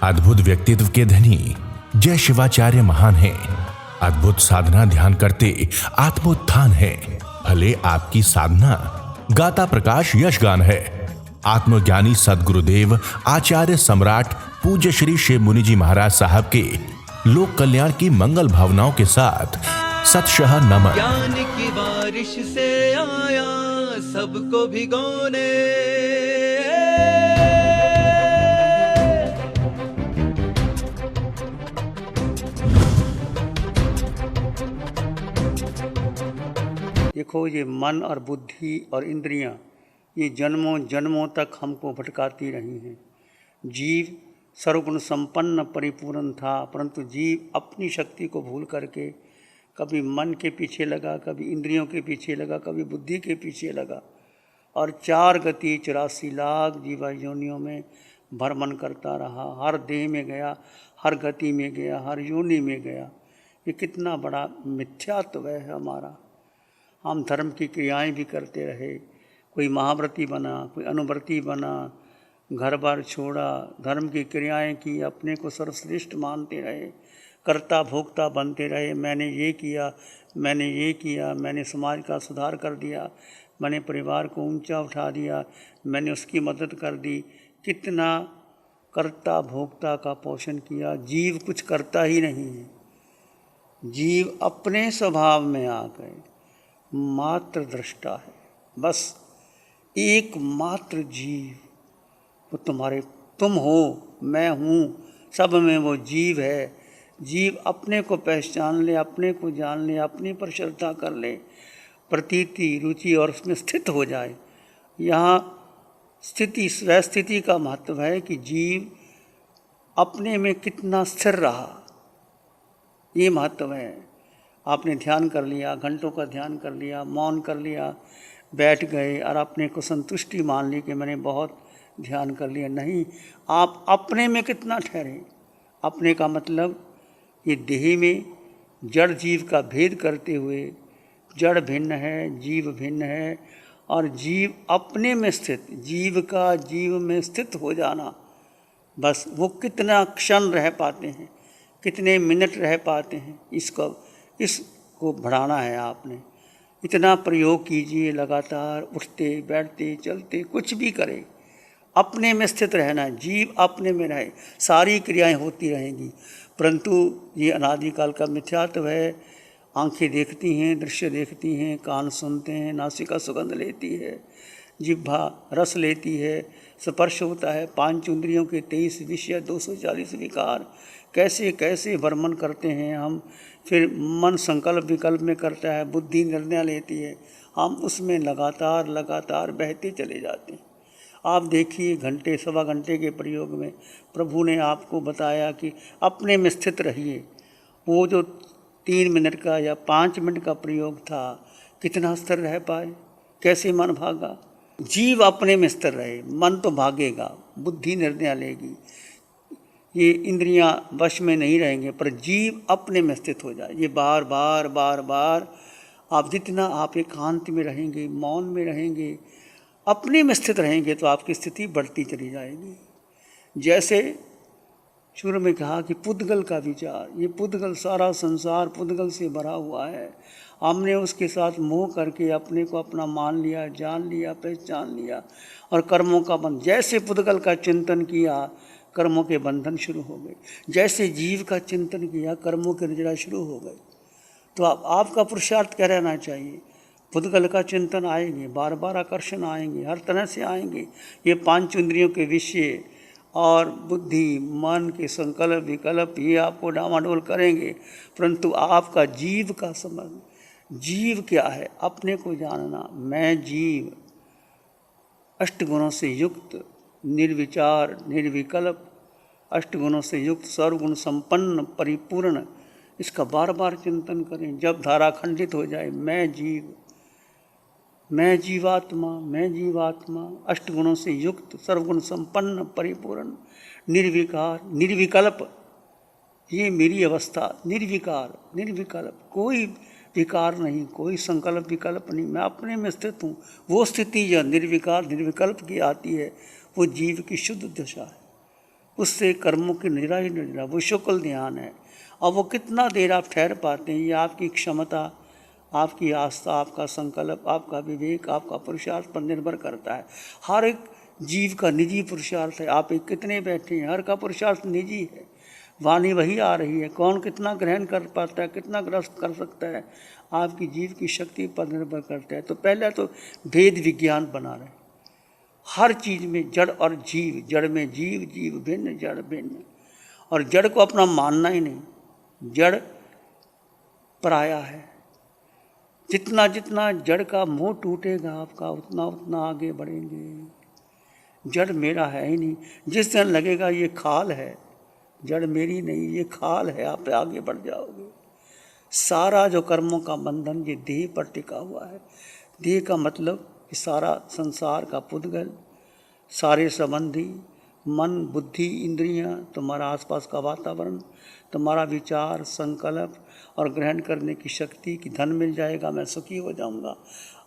अद्भुत व्यक्तित्व के धनी जय शिवाचार्य महान हैं। अद्भुत साधना ध्यान करते आत्मोत्थान है। भले आपकी साधना गाता प्रकाश यशगान है। आत्मज्ञानी सदगुरुदेव आचार्य सम्राट पूज्य श्री शिव मुनि जी महाराज साहब के लोक कल्याण की मंगल भावनाओं के साथ सतशः नमन। ज्ञान की बारिश से आया सबको भिगोने, देखो ये मन और बुद्धि और इंद्रियां ये जन्मों जन्मों तक हमको भटकाती रही हैं। जीव सर्वगुण संपन्न परिपूर्ण था, परंतु जीव अपनी शक्ति को भूल करके कभी मन के पीछे लगा, कभी इंद्रियों के पीछे लगा, कभी बुद्धि के पीछे लगा और 4 गति 84 लाख जीवा योनियों में भ्रमण करता रहा। हर देह में गया, हर गति में गया, हर योनि में गया। ये कितना बड़ा मिथ्यात्व है हमारा। हम धर्म की क्रियाएं भी करते रहे, कोई महाव्रती बना, कोई अनुव्रती बना, घर बार छोड़ा, धर्म की क्रियाएं की, अपने को सर्वश्रेष्ठ मानते रहे, कर्ता भोक्ता बनते रहे। मैंने ये किया, मैंने ये किया, मैंने समाज का सुधार कर दिया, मैंने परिवार को ऊंचा उठा दिया, मैंने उसकी मदद कर दी। कितना कर्ता भोक्ता का पोषण किया। जीव कुछ करता ही नहीं है। जीव अपने स्वभाव में आ गए मात्र दृष्टा है। बस एकमात्र जीव वो तुम हो, मैं हूँ, सब में वो जीव है। जीव अपने को पहचान ले, अपने को जान ले, अपनी पर श्रद्धा कर ले, प्रतीति रुचि और उसमें स्थित हो जाए। यहाँ स्थिति स्वस्थिति का महत्व है कि जीव अपने में कितना स्थिर रहा, ये महत्व है। आपने ध्यान कर लिया, घंटों का ध्यान कर लिया, मौन कर लिया, बैठ गए और अपने को संतुष्टि मान ली कि मैंने बहुत ध्यान कर लिया। नहीं, आप अपने में कितना ठहरे। अपने का मतलब ये देह में जड़ जीव का भेद करते हुए जड़ भिन्न है, जीव भिन्न है और जीव अपने में स्थित, जीव का जीव में स्थित हो जाना। बस वो कितना क्षण रह पाते हैं, कितने मिनट रह पाते हैं, इसको बढ़ाना है आपने। इतना प्रयोग कीजिए, लगातार उठते बैठते चलते कुछ भी करें, अपने में स्थित रहना है। जीव अपने में रहे, सारी क्रियाएं होती रहेंगी। परंतु ये अनादिकाल का मिथ्यात्व है। आंखें देखती हैं, दृश्य देखती हैं, कान सुनते हैं, नासिका सुगंध लेती है, जिह्वा रस लेती है, स्पर्श होता है, 5 इंद्रियों के 23 विषय, 240 विकार, कैसे कैसे भ्रमण करते हैं हम। फिर मन संकल्प विकल्प में करता है, बुद्धि निर्णय लेती है, हम उसमें लगातार लगातार बहते चले जाते हैं। आप देखिए घंटे सवा घंटे के प्रयोग में प्रभु ने आपको बताया कि अपने में स्थित रहिए। वो जो 3 मिनट का या 5 मिनट का प्रयोग था, कितना स्थिर रह पाए, कैसे मन भागा। जीव अपने में स्थिर रहे, मन तो भागेगा, बुद्धि निर्णय लेगी, ये इंद्रियां वश में नहीं रहेंगे, पर जीव अपने में स्थित हो जाए। ये बार बार बार बार आप जितना आप एकांत में रहेंगे, मौन में रहेंगे, अपने में स्थित रहेंगे तो आपकी स्थिति बढ़ती चली जाएगी। जैसे शुरू में कहा कि पुद्गल का विचार, ये पुद्गल, सारा संसार पुद्गल से भरा हुआ है। हमने उसके साथ मोह करके अपने को अपना मान लिया, जान लिया, पहचान लिया और कर्मों का बंधन। जैसे पुद्गल का चिंतन किया, कर्मों के बंधन शुरू हो गए। जैसे जीव का चिंतन किया, कर्मों के नजरा शुरू हो गए। तो आपका पुरुषार्थ क्या रहना चाहिए। पुद्गल का चिंतन आएंगे, बार बार आकर्षण आएंगे, हर तरह से आएंगे। ये 5 इंद्रियों के विषय और बुद्धि मन के संकल्प विकल्प ये आपको डामाडोल करेंगे, परंतु आपका जीव का संबंध, जीव क्या है, अपने को जानना। मैं जीव, अष्टगुणों से युक्त, निर्विचार निर्विकल्प, अष्टगुणों से युक्त, सर्वगुण संपन्न परिपूर्ण, इसका बार बार चिंतन करें। जब धारा खंडित हो जाए, मैं जीव, मैं जीवात्मा, मैं जीवात्मा, अष्टगुणों से युक्त, सर्वगुण संपन्न परिपूर्ण, निर्विकार निर्विकल्प, ये मेरी अवस्था। निर्विकार निर्विकल्प, कोई विकार नहीं, कोई संकल्प विकल्प नहीं, मैं अपने में स्थित हूँ। वो स्थिति जो निर्विकार निर्विकल्प की आती है वो जीव की शुद्ध दशा है। उससे कर्मों की निरा ही निरा, वो शुक्ल ध्यान है। अब वो कितना देर आप ठहर पाते हैं, ये आपकी क्षमता, आपकी आस्था, आपका संकल्प, आपका विवेक, आपका पुरुषार्थ पर निर्भर करता है। हर एक जीव का निजी पुरुषार्थ है। आप एक कितने बैठे हैं, हर का पुरुषार्थ निजी है। वाणी वही आ रही है, कौन कितना ग्रहण कर पाता है, कितना ग्रस्त कर सकता है, आपकी जीव की शक्ति पर निर्भर करता है। तो पहले तो भेद विज्ञान बना रहे हर चीज़ में, जड़ और जीव, जड़ में जीव, जीव भिन्न, जड़ भिन्न। और जड़ को अपना मानना ही नहीं, जड़ पराया है। जितना जितना जड़ का मोह टूटेगा आपका, उतना उतना आगे बढ़ेंगे। जड़ मेरा है ही नहीं। जिस दिन लगेगा ये खाल है, जड़ मेरी नहीं, ये खाल है, आप आगे बढ़ जाओगे। सारा जो कर्मों का बंधन ये देह पर टिका हुआ है। देह का मतलब कि सारा संसार का पुद्गल, सारे संबंधी, मन, बुद्धि, इंद्रियां, तुम्हारा आसपास का वातावरण, तुम्हारा विचार, संकल्प और ग्रहण करने की शक्ति कि धन मिल जाएगा मैं सुखी हो जाऊंगा,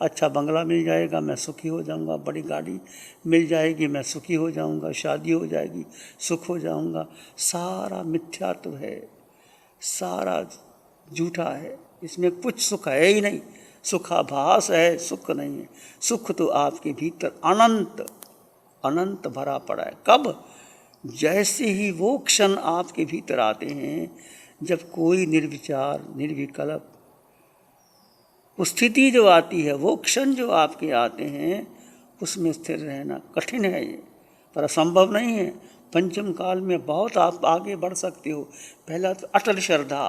अच्छा बंगला मिल जाएगा मैं सुखी हो जाऊंगा, बड़ी गाड़ी मिल जाएगी मैं सुखी हो जाऊंगा, शादी हो जाएगी सुख हो जाऊंगा। सारा मिथ्यात्व है, सारा झूठा है, इसमें कुछ सुख है ही नहीं। सुखाभास है, सुख नहीं है। सुख तो आपके भीतर अनंत अनंत भरा पड़ा है। कब? जैसे ही वो क्षण आपके भीतर आते हैं जब कोई निर्विचार, निर्विकल्प स्थिति जो आती है, वो क्षण जो आपके आते हैं, उसमें स्थिर रहना कठिन है ये, पर असंभव नहीं है। पंचम काल में बहुत आप आगे बढ़ सकते हो। पहला तो अटल श्रद्धा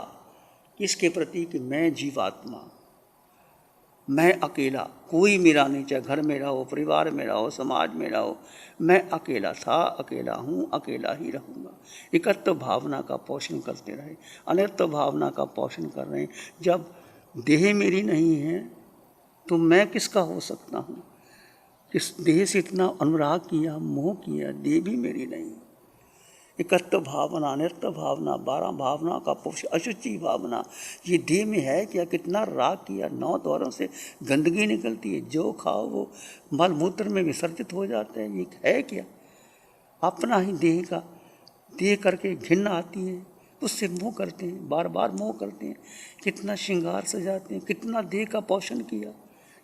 किसके प्रति कि मैं जीवात्मा, मैं अकेला, कोई मेरा नहीं, चाहे घर मेरा हो, परिवार मेरा हो, समाज मेरा हो, मैं अकेला था, अकेला हूँ, अकेला ही रहूँगा। एकत्व भावना का पोषण करते रहे, अनित्व भावना का पोषण कर रहे हैं। जब देह मेरी नहीं है तो मैं किसका हो सकता हूँ? किस देह से इतना अनुराग किया, मोह किया, देह भी मेरी नहीं। एकत्व भावना, अनित्व भावना, 12 भावना का पोषण, अशुचि भावना, ये देह में है क्या? कितना राग किया, 9 द्वारों से गंदगी निकलती है, जो खाओ वो मल मूत्र में विसर्जित हो जाता है। ये है क्या? अपना ही देह का, देह करके घिन आती है, उससे मोह करते हैं, बार बार मोह करते हैं। कितना श्रृंगार सजाते हैं, कितना देह का पोषण किया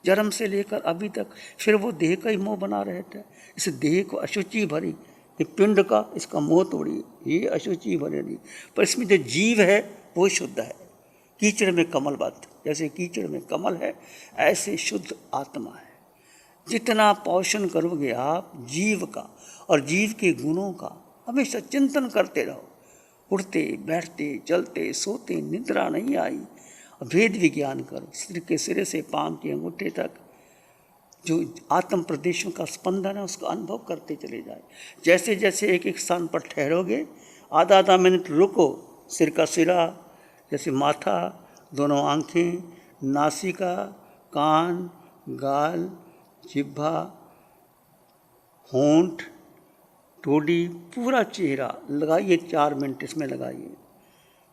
जन्म से लेकर अभी तक, फिर वो देह का ही मोह बना रहता है। इस देह को अशुचि भरी, ये पिंड का इसका मोह तोड़िए, ये अशुचि भरे नहीं, पर इसमें जो जीव है वो शुद्ध है। कीचड़ में कमलबद्ध, जैसे कीचड़ में कमल है ऐसे शुद्ध आत्मा है। जितना पोषण करोगे आप जीव का और जीव के गुणों का, हमेशा चिंतन करते रहो। उठते बैठते चलते सोते निद्रा नहीं आई, भेद विज्ञान करो। सिर के सिरे से पांव के अंगूठे तक जो आत्म प्रदेशों का स्पंदन है उसका अनुभव करते चले जाए। जैसे जैसे एक एक स्थान पर ठहरोगे, आधा आधा मिनट रुको, सिर का सिरा, जैसे माथा, दोनों आँखें, नासिका, कान, गाल, जिह्वा, होंठ, ठोड़ी, पूरा चेहरा लगाइए, 4 मिनट इसमें लगाइए।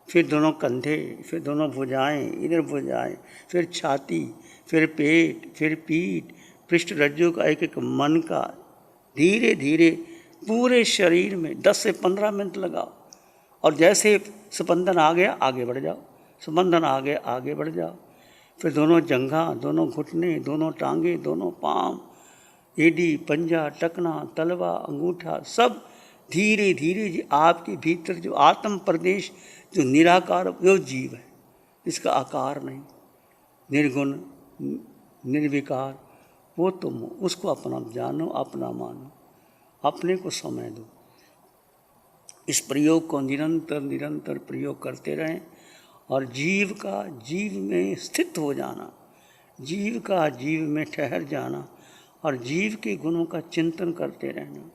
फिर दोनों कंधे, फिर दोनों भुजाएं, इधर भुजाएं, फिर छाती, फिर पेट, फिर पीठ, पृष्ठ रज्जु का एक एक मन का, धीरे धीरे पूरे शरीर में 10 से 15 मिनट लगाओ। और जैसे स्पंदन आ गया आगे बढ़ जाओ, स्पंदन आ गया आगे बढ़ जाओ। फिर दोनों जंघा, दोनों घुटने, दोनों टांगे, दोनों पाँव, एडी, पंजा, टकना, तलवा, अंगूठा, सब धीरे धीरे आपके भीतर जो आत्म प्रदेश, जो निराकार, वो जीव है, इसका आकार नहीं, निर्गुण निर्विकार, वो तुम हो। उसको अपना जानो, अपना मानो, अपने को समय दो। इस प्रयोग को निरंतर निरंतर प्रयोग करते रहें और जीव का जीव में स्थित हो जाना, जीव का जीव में ठहर जाना और जीव के गुणों का चिंतन करते रहना।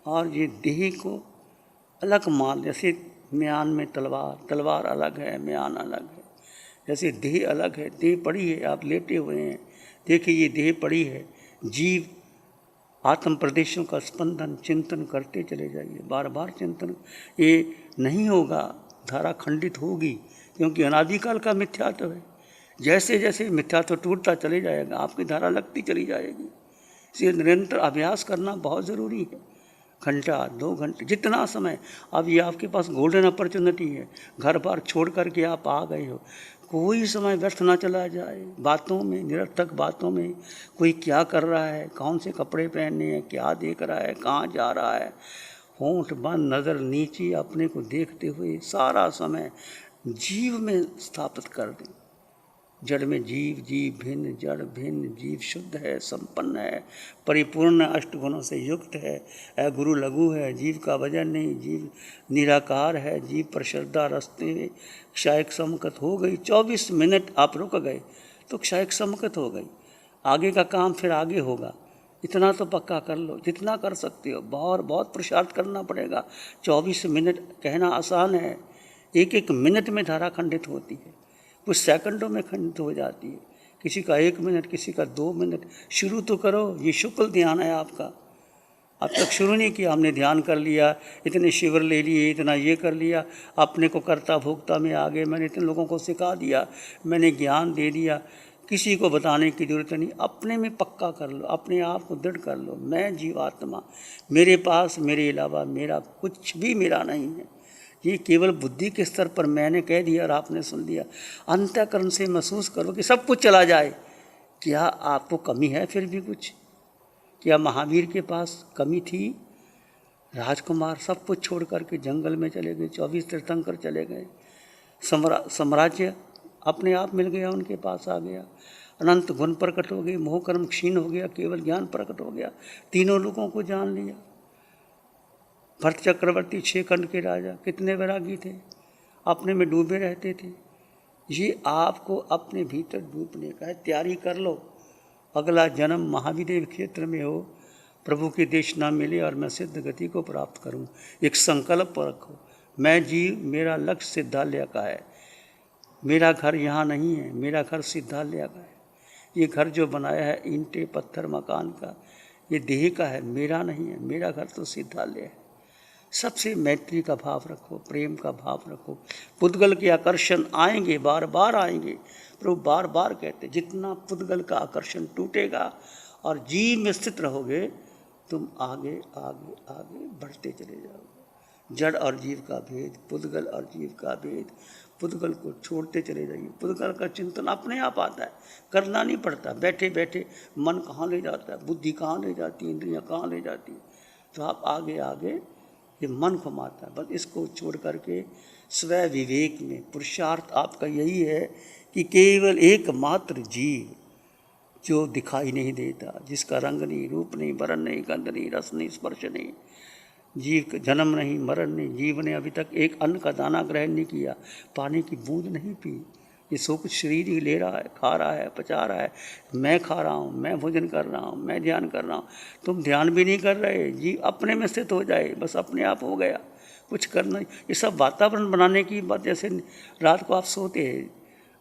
और ये देह को अलग मान, जैसे म्यान में तलवार, तलवार अलग है, म्यान अलग है, जैसे देह अलग है। देह पड़ी है, आप लेटे हुए हैं, देखिए ये देह पड़ी है। जीव आत्म प्रदेशों का स्पंदन चिंतन करते चले जाइए, बार बार चिंतन। ये नहीं होगा, धारा खंडित होगी, क्योंकि अनादिकाल का मिथ्यात्व है। जैसे जैसे मिथ्यात्व टूटता चले जाएगा, आपकी धारा लगती चली जाएगी। इसलिए निरंतर अभ्यास करना बहुत ज़रूरी है। घंटा 2 घंटे जितना समय, अब ये आपके पास गोल्डन अपॉर्चुनिटी है, घर बार छोड़ करके आप आ गए हो, कोई समय व्यर्थ ना चला जाए बातों में, निरर्थक बातों में। कोई क्या कर रहा है, कौन से कपड़े पहनने हैं, क्या देख रहा है, कहाँ जा रहा है, होंठ बंद, नज़र नीची, अपने को देखते हुए सारा समय जीव में स्थापित कर दें। जड़ में जीव, जीव भिन्न, जड़ भिन्न, जीव शुद्ध है, संपन्न है, परिपूर्ण अष्टगुणों से युक्त है, गुरु लघु है, जीव का वजन नहीं, जीव निराकार है, जीव पर श्रद्धा रस्ते में क्षयक समकत हो गई। 24 मिनट आप रुक गए तो क्षयक समकत हो गई, आगे का काम फिर आगे होगा। इतना तो पक्का कर लो, जितना कर सकते हो। बहुत पुरुषार्थ करना पड़ेगा। 24 मिनट कहना आसान है, एक एक मिनट में धारा खंडित होती है, कुछ सेकंडों में खंडित हो जाती है, किसी का 1 मिनट, किसी का 2 मिनट। शुरू तो करो, ये शुक्ल ध्यान है आपका। अब तक शुरू नहीं किया, हमने ध्यान कर लिया, इतने शिविर ले लिए, इतना ये कर लिया, अपने को कर्ता भोक्ता में आ गए, मैंने इतने लोगों को सिखा दिया, मैंने ज्ञान दे दिया, किसी को बताने की ज़रूरत नहीं। अपने में पक्का कर लो, अपने आप को दृढ़ कर लो, मैं जीवात्मा, मेरे पास मेरे अलावा मेरा कुछ भी मेरा नहीं है। ये केवल बुद्धि के स्तर पर मैंने कह दिया और आपने सुन लिया। अंतःकरण से महसूस करो कि सब कुछ चला जाए। क्या आपको कमी है फिर भी कुछ? क्या महावीर के पास कमी थी? राजकुमार सब कुछ छोड़ करके जंगल में चले गए, 24 तीर्थंकर चले गए, साम्राज्य अपने आप मिल गया, उनके पास आ गया, अनंत गुण प्रकट हो गए, मोह कर्म क्षीण हो गया, केवल ज्ञान प्रकट हो गया, तीनों लोगों को जान लिया। भरत चक्रवर्ती 6 खंड के राजा, कितने वैरागी थे, अपने में डूबे रहते थे। ये आपको अपने भीतर डूबने का है, तैयारी कर लो। अगला जन्म महावीर क्षेत्र में हो, प्रभु के देश ना मिले और मैं सिद्ध गति को प्राप्त करूं। एक संकल्प रखो, मैं जीव, मेरा लक्ष्य सिद्धालय का है, मेरा घर यहाँ नहीं है, मेरा घर सिद्धालय का है। ये घर जो बनाया है ईंटें पत्थर मकान का, ये देह का है, मेरा नहीं है, मेरा घर तो सिद्धालय है। सबसे मैत्री का भाव रखो, प्रेम का भाव रखो। पुद्गल के आकर्षण आएंगे, बार बार आएंगे। प्रभु बार बार कहते, जितना पुद्गल का आकर्षण टूटेगा और जीव में स्थित रहोगे, तुम आगे आगे आगे बढ़ते चले जाओगे। जड़ और जीव का भेद, पुद्गल और जीव का भेद, पुद्गल को छोड़ते चले जाइए। पुद्गल का चिंतन अपने आप आता है, करना नहीं पड़ता। बैठे बैठे मन कहाँ ले जाता है, बुद्धि कहाँ ले जाती है, इंद्रियाँ कहाँ ले जाती है, तो आप आगे आगे ये मन घुमाता है। बस इसको छोड़ करके स्व विवेक में पुरुषार्थ आपका यही है कि केवल एकमात्र जीव जो दिखाई नहीं देता, जिसका रंग नहीं, रूप नहीं, वर्ण नहीं, गंध नहीं, रस नहीं, स्पर्श नहीं, जीव का जन्म नहीं, मरण नहीं, जीव ने अभी तक एक अन्न का दाना ग्रहण नहीं किया, पानी की बूंद नहीं पी, ये सब कुछ शरीर ही ले रहा है, खा रहा है, पचा रहा है। मैं खा रहा हूँ, मैं भोजन कर रहा हूँ, मैं ध्यान कर रहा हूँ, तुम ध्यान भी नहीं कर रहे। जीव अपने में स्थित हो जाए, बस अपने आप हो गया, कुछ करना। ये सब वातावरण बनाने की बात। जैसे रात को आप सोते हैं,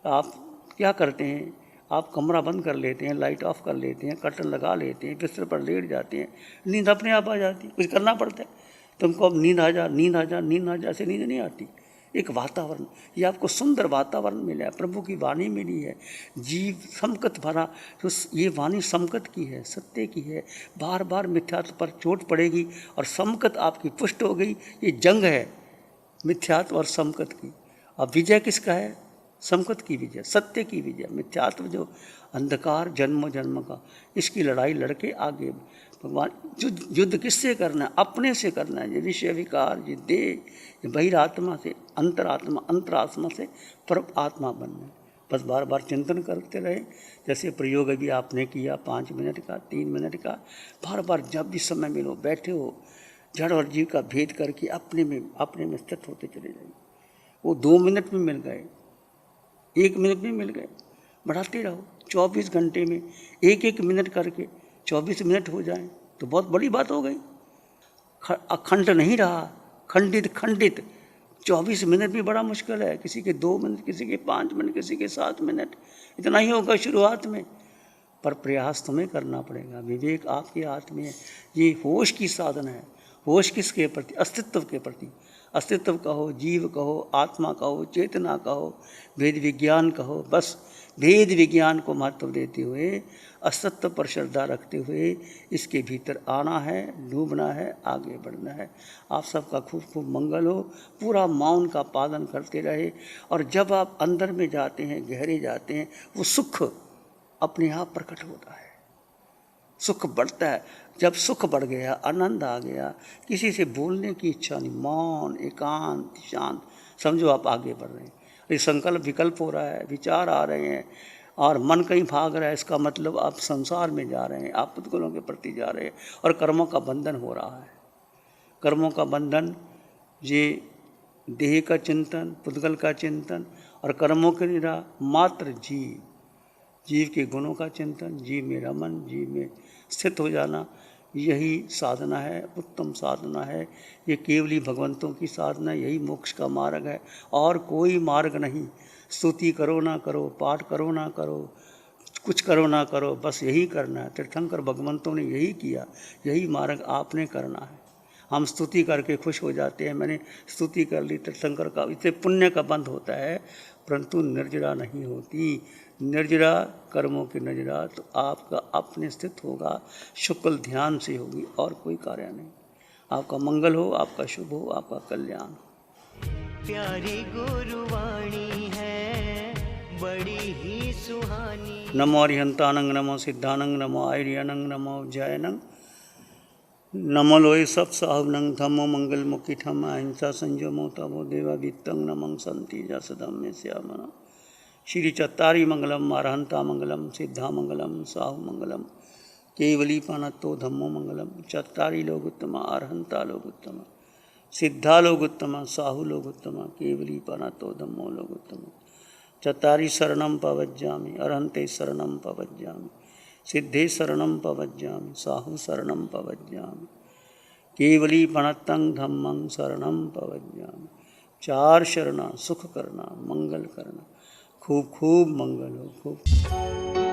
आप क्या करते हैं, आप कमरा बंद कर लेते हैं, लाइट ऑफ कर लेते हैं, कर्टन लगा लेते हैं, बिस्तर पर लेट जाते हैं, नींद अपने आप आ जाती है। कुछ करना पड़ता है तुमको, अब नींद आ जा, नींद आ जा, नींद आ जा, ऐसे नींद नहीं आती। एक वातावरण, ये आपको सुंदर वातावरण मिला है, प्रभु की वाणी मिली है, जीव समकत भरा। तो ये वाणी समकत की है, सत्य की है। बार बार मिथ्यात्व पर चोट पड़ेगी और समकत आपकी पुष्ट हो गई। ये जंग है मिथ्यात्व और समकत की। अब विजय किसका है? समकत की विजय, सत्य की विजय। मिथ्यात्व जो अंधकार जन्मों जन्म का, इसकी लड़ाई लड़के आगे भगवान। युद्ध किससे करना है? अपने से करना है। ये विषय विकार, ये देह, ये बहिरात्मा से, अंतरात्मा, अंतरात्मा से पर आत्मा बनना है। बस बार बार चिंतन करते रहे। जैसे प्रयोग अभी आपने किया 5 मिनट का, 3 मिनट का, बार बार जब भी समय मिलो, बैठे हो, जड़ और जीव का भेद करके अपने में स्थित होते चले जाइए। वो 2 मिनट में मिल गए, 1 मिनट में मिल गए, बढ़ाते रहो। 24 घंटे में 1-1 मिनट करके 24 मिनट हो जाएं तो बहुत बड़ी बात हो गई। अखंड नहीं रहा, खंडित खंडित। 24 मिनट भी बड़ा मुश्किल है। किसी के 2 मिनट, किसी के 5 मिनट, किसी के 7 मिनट, इतना ही होगा शुरुआत में। पर प्रयास तुम्हें करना पड़ेगा। विवेक आपके हाथ में है। ये होश की साधना है। होश किसके प्रति? अस्तित्व के प्रति। अस्तित्व कहो, जीव कहो, आत्मा कहो, चेतना कहो, वेद विज्ञान कहो, बस भेद विज्ञान को महत्व देते हुए, असत्य पर श्रद्धा रखते हुए इसके भीतर आना है, डूबना है, आगे बढ़ना है। आप सबका खूब खूब मंगल हो। पूरा मौन का पालन करते रहे, और जब आप अंदर में जाते हैं, गहरे जाते हैं, वो सुख अपने आप प्रकट होता है, सुख बढ़ता है। जब सुख बढ़ गया, आनंद आ गया, किसी से बोलने की इच्छा नहीं, मौन, एकांत, शांत, समझो आप आगे बढ़ रहे हैं। ये संकल्प विकल्प हो रहा है, विचार आ रहे हैं, और मन कहीं भाग रहा है, इसका मतलब आप संसार में जा रहे हैं, आप पुद्गलों के प्रति जा रहे हैं, और कर्मों का बंधन हो रहा है। कर्मों का बंधन, ये देह का चिंतन, पुद्गल का चिंतन, और कर्मों के निरा मात्र जीव के गुणों का चिंतन, जीव में रमन, जीव में स्थित हो जाना, यही साधना है, उत्तम साधना है। ये केवली भगवंतों की साधना, यही मोक्ष का मार्ग है, और कोई मार्ग नहीं। स्तुति करो ना करो, पाठ करो ना करो, कुछ करो ना करो, बस यही करना है। तीर्थंकर भगवंतों ने यही किया, यही मार्ग आपने करना है। हम स्तुति करके खुश हो जाते हैं, मैंने स्तुति कर ली तीर्थंकर का, इससे पुण्य का बंध होता है, परंतु निर्जरा नहीं होती। निर्जरा कर्मों की निर्जरा तो आपका अपने स्थित होगा, शुक्ल ध्यान से होगी, और कोई कार्य नहीं। आपका मंगल हो, आपका शुभ हो, आपका कल्याण हो। प्यारी गुरुवाणी है बड़ी ही सुहानी। नमो अरिहंतानंग, नमो सिद्धानंग, नमो आर्यनंग, नमो जयनंग, नमो लोय सब साहुनंग, धम्मो मंगल मुखी ठम, अहिंसा संयमो तमो देवा वित्तंग, नमं संति जसदम में श्यामना। श्री चत्तारी मंगलम, अरहंता मंगलम, सिद्धा मंगलम, साहु मंगलम, केवली पानतो धम्मो मंगलम। चत्तारी लोग उत्तम, अरहंता लोग उत्तम, सिद्धा लोग उत्तम, साहु लोग उत्तम, केवली पानतो धम्मो लोग उत्तम। चत्तारी शरणम पवज्जामि, अरहंते शरणम पवज्जामि, सिद्धे शरणम पवज्जामि, साहु शरणम पवज्जामि, केवली पणत्तं धम्मं शरणम पवज्जामि। 4 शरणा, सुख करना, मंगल करना। खूब खूब मंगल हो, खूब।